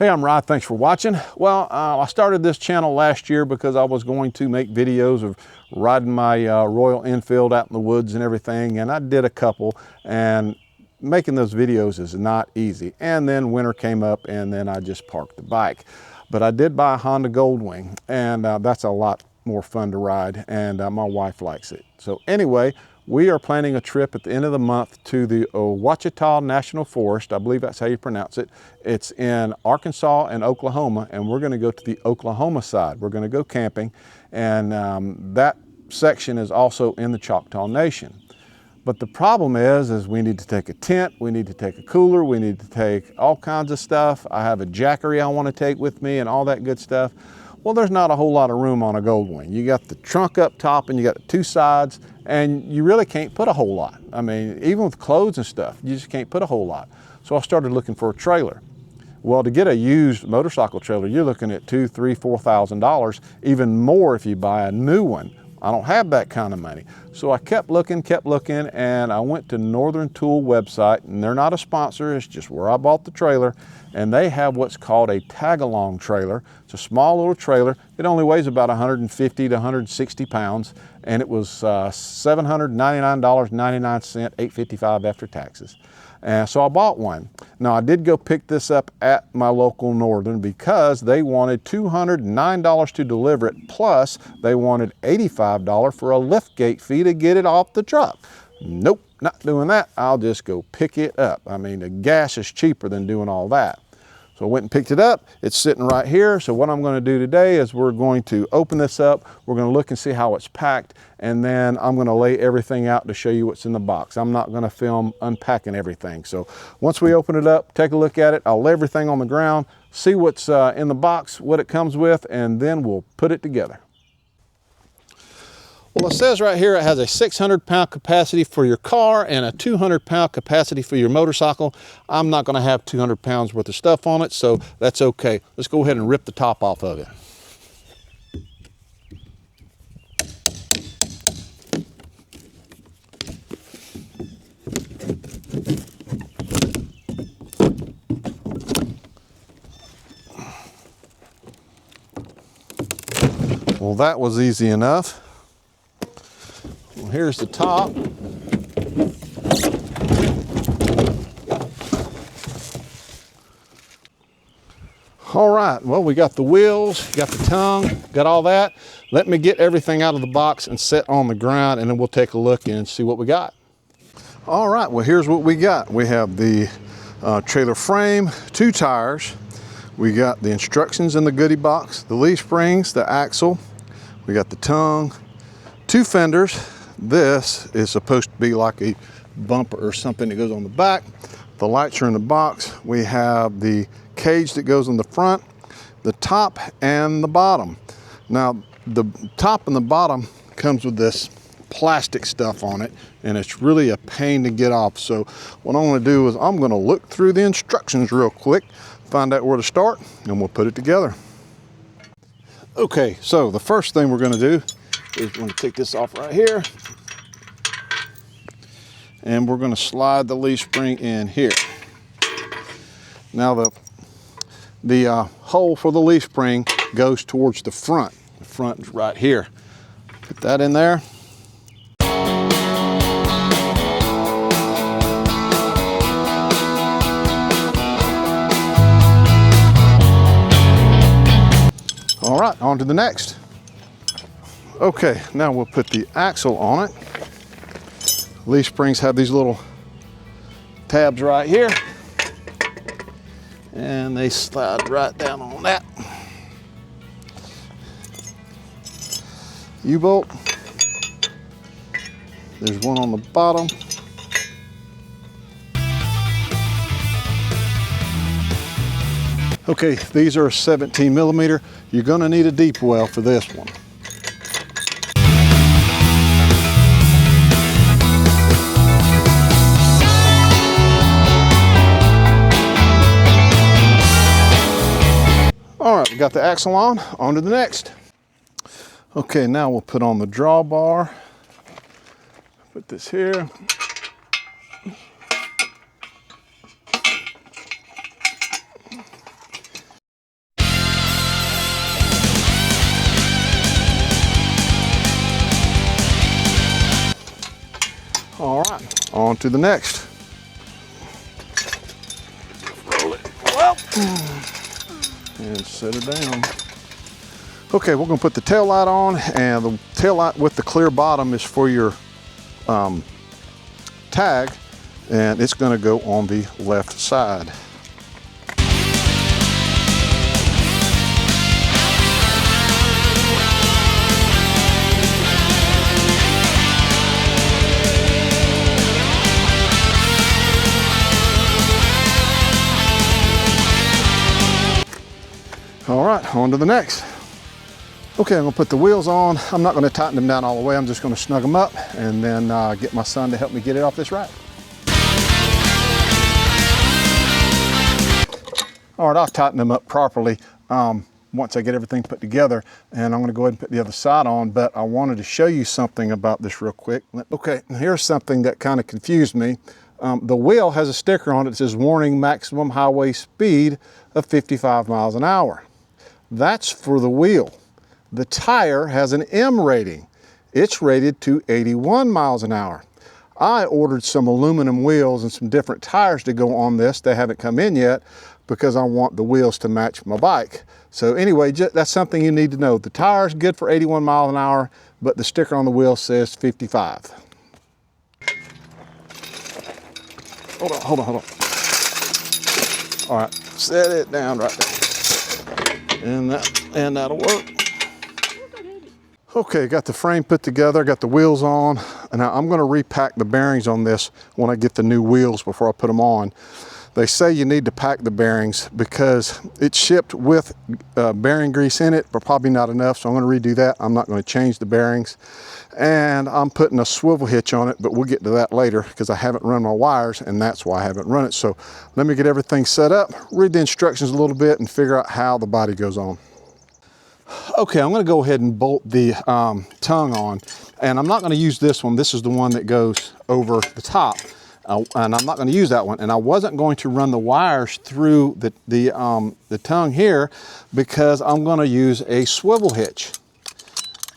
Hey, I'm Rod, thanks for watching. Well, I started this channel last year because I was going to make videos of riding my Royal Enfield out in the woods and everything, and I did a couple, and making those videos is not easy. And then winter came up and then I just parked the bike. But I did buy a Honda Goldwing, and that's a lot more fun to ride, and my wife likes it. So anyway, we are planning a trip at the end of the month to the Ouachita National Forest. I believe that's how you pronounce it. It's in Arkansas and Oklahoma, and we're going to go to the Oklahoma side. We're going to go camping, and that section is also in the Choctaw Nation. But the problem is we need to take a tent, we need to take a cooler, we need to take all kinds of stuff. I have a Jackery I want to take with me and all that good stuff. Well, there's not a whole lot of room on a Goldwing. You got the trunk up top and you got the two sides, and you really can't put a whole lot. I mean, even with clothes and stuff, you just can't put a whole lot. So I started looking for a trailer. Well, to get a used motorcycle trailer, you're looking at $2,000, $3,000, $4,000, even more if you buy a new one. I don't have that kind of money. So I kept looking, and I went to Northern Tool website, and they're not a sponsor, it's just where I bought the trailer, and they have what's called a tag-along trailer. It's a small little trailer. It only weighs about 150 to 160 pounds, and it was $799.99, $855 after taxes. And so I bought one. Now I did go pick this up at my local Northern because they wanted $209 to deliver it, plus they wanted $85 for a liftgate fee to get it off the truck. Nope, not doing that. I'll just go pick it up. I mean, the gas is cheaper than doing all that. So I went and picked it up. It's sitting right here. So what I'm going to do today is we're going to open this up. We're going to look and see how it's packed, and then I'm going to lay everything out to show you what's in the box. I'm not going to film unpacking everything. So once we open it up, take a look at it. I'll lay everything on the ground, see what's in the box, what it comes with, and then we'll put it together. Well, it says right here it has a 600-pound capacity for your car and a 200-pound capacity for your motorcycle. I'm not going to have 200 pounds worth of stuff on it, so that's okay. Let's go ahead and rip the top off of it. Well, that was easy enough. Well, here's the top. All right, well, we got the wheels, got the tongue, got all that. Let me get everything out of the box and set on the ground, and then we'll take a look and see what we got. All right, well, here's what we got. We have the trailer frame, 2 tires. We got the instructions in the goodie box, the leaf springs, the axle. We got the tongue, 2 fenders. This is supposed to be like a bumper or something that goes on the back. The lights are in the box. We have the cage that goes on the front, the top and the bottom. Now, the top and the bottom comes with this plastic stuff on it, and it's really a pain to get off. So what I'm going to do is I'm going to look through the instructions real quick, find out where to start, and we'll put it together. Okay, so the first thing we're going to do is we're going to take this off right here, and we're going to slide the leaf spring in here. Now the hole for the leaf spring goes towards the front. The front is right here. Put that in there. All right, on to the next. Okay, now we'll put the axle on it. Leaf springs have these little tabs right here, and they slide right down on that. U-bolt. There's one on the bottom. Okay, these are 17 millimeter. You're gonna need a deep well for this one. All right, we got the axle on to the next. Okay, now we'll put on the drawbar. Put this here. All right, on to the next. Roll it. Well, and set it down. Okay, we're gonna put the tail light on, and the tail light with the clear bottom is for your tag, and it's gonna go on the left side. All right, on to the next. Okay, I'm gonna put the wheels on. I'm not gonna tighten them down all the way. I'm just gonna snug them up and then get my son to help me get it off this rack. All right, I'll tighten them up properly once I get everything put together, and I'm gonna go ahead and put the other side on, but I wanted to show you something about this real quick. Okay, here's something that kind of confused me. The wheel has a sticker on it that says warning maximum highway speed of 55 miles an hour. That's for the wheel. The tire has an M rating. It's rated to 81 miles an hour. I ordered some aluminum wheels and some different tires to go on this. They haven't come in yet because I want the wheels to match my bike. So anyway, that's something you need to know. The tire's good for 81 miles an hour, but the sticker on the wheel says 55. Hold on. All right, set it down right there. And that'll work. Okay, got the frame put together, got the wheels on, and now I'm gonna repack the bearings on this when I get the new wheels before I put them on. They say you need to pack the bearings because it's shipped with bearing grease in it, but probably not enough, so I'm gonna redo that. I'm not gonna change the bearings. And I'm putting a swivel hitch on it, but we'll get to that later because I haven't run my wires, and that's why I haven't run it. So let me get everything set up, read the instructions a little bit, and figure out how the body goes on. Okay, I'm gonna go ahead and bolt the tongue on, and I'm not gonna use this one. This is the one that goes over the top, and I'm not gonna use that one. And I wasn't going to run the wires through the tongue here because I'm gonna use a swivel hitch.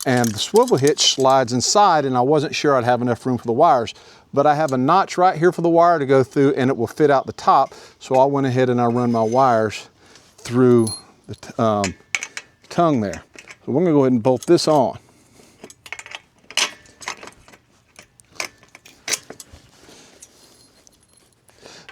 And the swivel hitch slides inside, and I wasn't sure I'd have enough room for the wires. But I have a notch right here for the wire to go through, and it will fit out the top. So I went ahead and I run my wires through the tongue there. So we're gonna go ahead and bolt this on.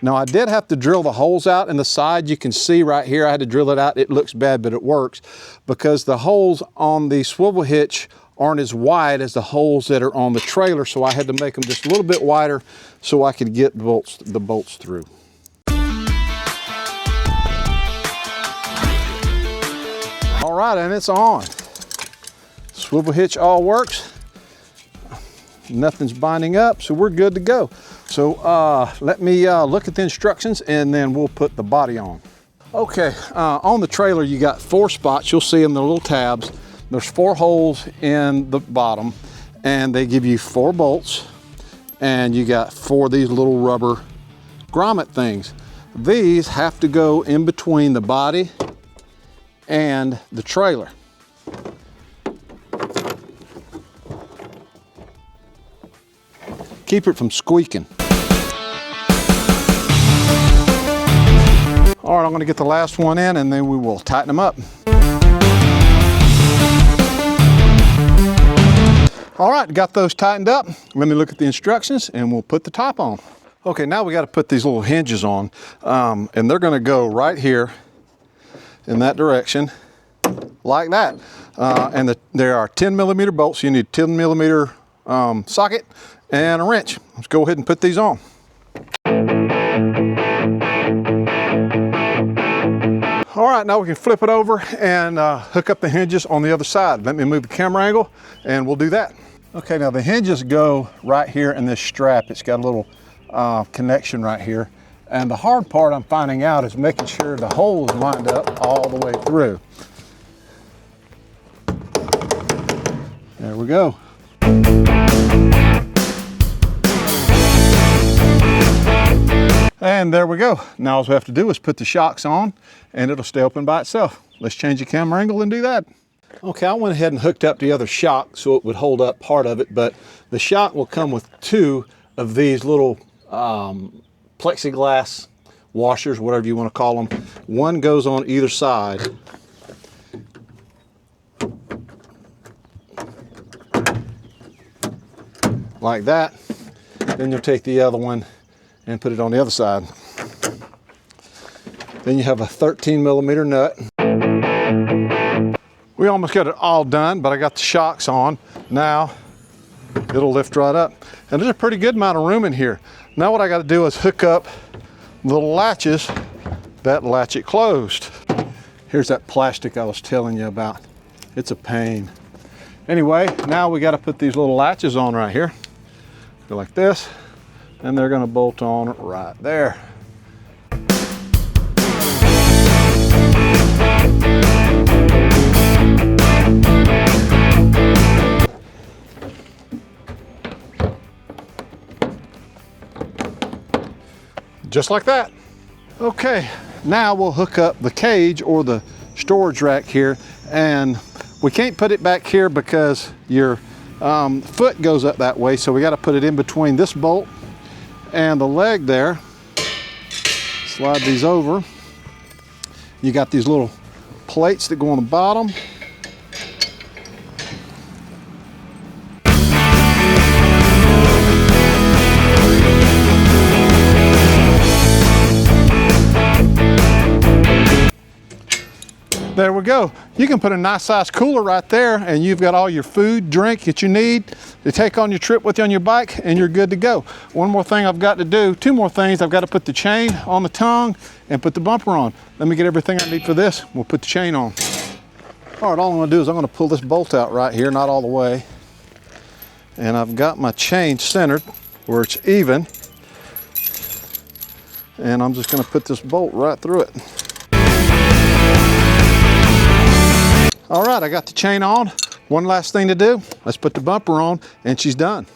Now I did have to drill the holes out in the side. You can see right here, I had to drill it out. It looks bad, but it works because the holes on the swivel hitch aren't as wide as the holes that are on the trailer. So I had to make them just a little bit wider so I could get the bolts through. All right, and it's on. Swivel hitch all works. Nothing's binding up, so we're good to go. So let me look at the instructions and then we'll put the body on. Okay, on the trailer you got 4 spots. You'll see them, the little tabs. There's 4 holes in the bottom, and they give you 4 bolts, and you got 4 of these little rubber grommet things. These have to go in between the body and the trailer. Keep it from squeaking. All right, I'm gonna get the last one in and then we will tighten them up. All right, got those tightened up. Let me look at the instructions and we'll put the top on. Okay, now we gotta put these little hinges on, and they're gonna go right here in that direction, like that. And there are 10mm bolts. So you need a 10mm socket and a wrench. Let's go ahead and put these on. All right, now we can flip it over and hook up the hinges on the other side. Let me move the camera angle and we'll do that. Okay, now the hinges go right here in this strap. It's got a little connection right here. And the hard part I'm finding out is making sure the holes lined up all the way through. There we go. And there we go. Now all we have to do is put the shocks on and it'll stay open by itself. Let's change the camera angle and do that. Okay, I went ahead and hooked up the other shock so it would hold up part of it, but the shock will come with 2 of these little plexiglass washers, whatever you want to call them. One goes on either side. Like that. Then you'll take the other one and put it on the other side. Then you have a 13mm nut. We almost got it all done, but I got the shocks on. Now it'll lift right up. And there's a pretty good amount of room in here. Now what I got to do is hook up little latches that latch it closed. Here's that plastic I was telling you about. It's a pain. Anyway, now we got to put these little latches on right here. Go like this, and they're going to bolt on right there. Just like that. Okay, now we'll hook up the cage or the storage rack here, and we can't put it back here because your foot goes up that way, so we got to put it in between this bolt and the leg there. Slide these over. You got these little plates that go on the bottom. There we go. You can put a nice size cooler right there, and you've got all your food, drink that you need to take on your trip with you on your bike, and you're good to go. One more thing I've got to do, two more things. I've got to put the chain on the tongue and put the bumper on. Let me get everything I need for this. We'll put the chain on. All right, all I'm gonna do is I'm gonna pull this bolt out right here, not all the way. And I've got my chain centered where it's even. And I'm just gonna put this bolt right through it. All right, I got the chain on. One last thing to do. Let's put the bumper on, and she's done.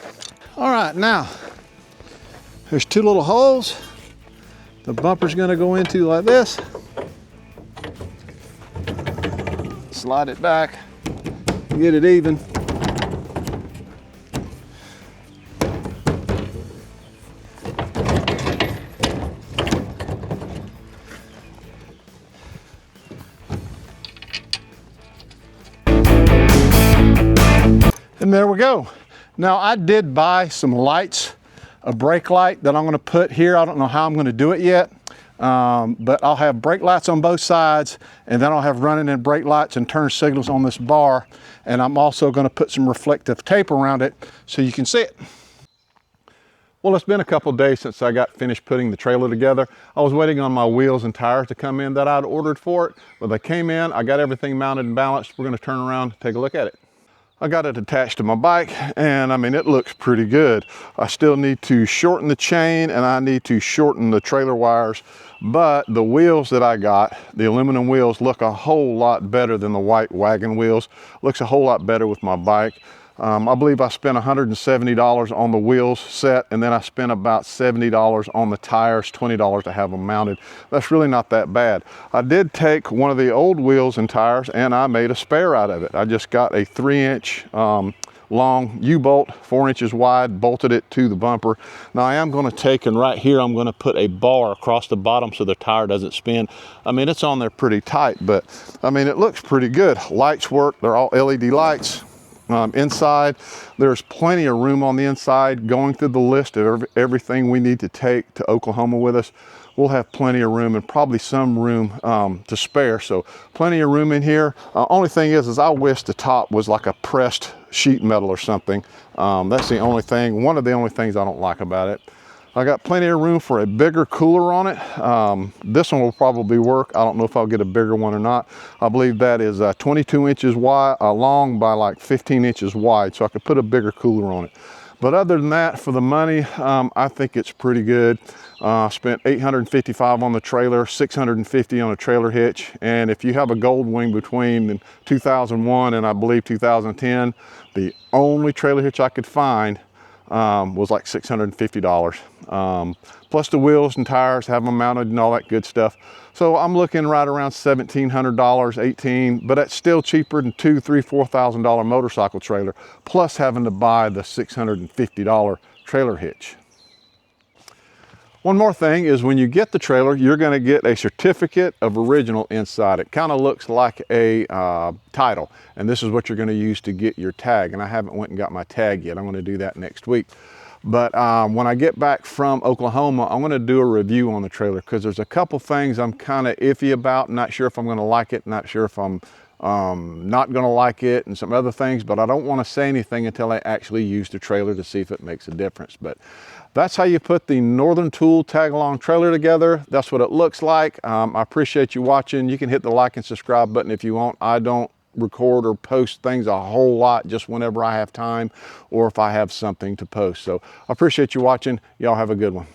All right, now, there's two little holes. The bumper's gonna go into like this. Slide it back, get it even. And there we go. Now I did buy some lights, a brake light that I'm going to put here. I don't know how I'm going to do it yet, but I'll have brake lights on both sides, and then I'll have running and brake lights and turn signals on this bar. And I'm also going to put some reflective tape around it so you can see it. Well, it's been a couple of days since I got finished putting the trailer together. I was waiting on my wheels and tires to come in that I'd ordered for it, but they came in. I got everything mounted and balanced. We're going to turn around and take a look at it. I got it attached to my bike, and I mean, it looks pretty good. I still need to shorten the chain, and I need to shorten the trailer wires, but the wheels that I got, the aluminum wheels, look a whole lot better than the white wagon wheels. Looks a whole lot better with my bike. I believe I spent $170 on the wheels set, and then I spent about $70 on the tires, $20 to have them mounted. That's really not that bad. I did take one of the old wheels and tires, and I made a spare out of it. I just got a 3-inch long U-bolt, 4 inches wide, bolted it to the bumper. Now I am going to take, and right here I'm going to put a bar across the bottom so the tire doesn't spin. I mean, it's on there pretty tight, but I mean, it looks pretty good. Lights work, they're all LED lights. Inside, there's plenty of room on the inside. Going through the list of everything we need to take to Oklahoma with us, we'll have plenty of room, and probably some room to spare. So plenty of room in here. Only thing is I wish the top was like a pressed sheet metal or something. That's the only thing, one of the only things I don't like about it. I got plenty of room for a bigger cooler on it. This one will probably work. I don't know if I'll get a bigger one or not. I believe that is 22 inches wide, long by like 15 inches wide, so I could put a bigger cooler on it. But other than that, for the money, I think it's pretty good. Spent $855 on the trailer, $650 on a trailer hitch. And if you have a Goldwing between 2001 and I believe 2010, the only trailer hitch I could find was like $650. Plus the wheels and tires, have them mounted and all that good stuff. So I'm looking right around $1,700, $1,800, but that's still cheaper than $2,000, $3,000, $4,000 motorcycle trailer, plus having to buy the $650 trailer hitch. One more thing is when you get the trailer, you're going to get a certificate of original inside. It kind of looks like a title, and this is what you're going to use to get your tag. And I haven't went and got my tag yet. I'm going to do that next week. But when I get back from Oklahoma, I'm going to do a review on the trailer because there's a couple things I'm kind of iffy about. Not sure if I'm going to like it, not sure if I'm not going to like it, and some other things, but I don't want to say anything until I actually use the trailer to see if it makes a difference. But that's how you put the Northern Tool tag-along trailer together. That's what it looks like. I appreciate you watching. You can hit the like and subscribe button if you want. I don't record or post things a whole lot, just whenever I have time or if I have something to post. So I appreciate you watching. Y'all have a good one.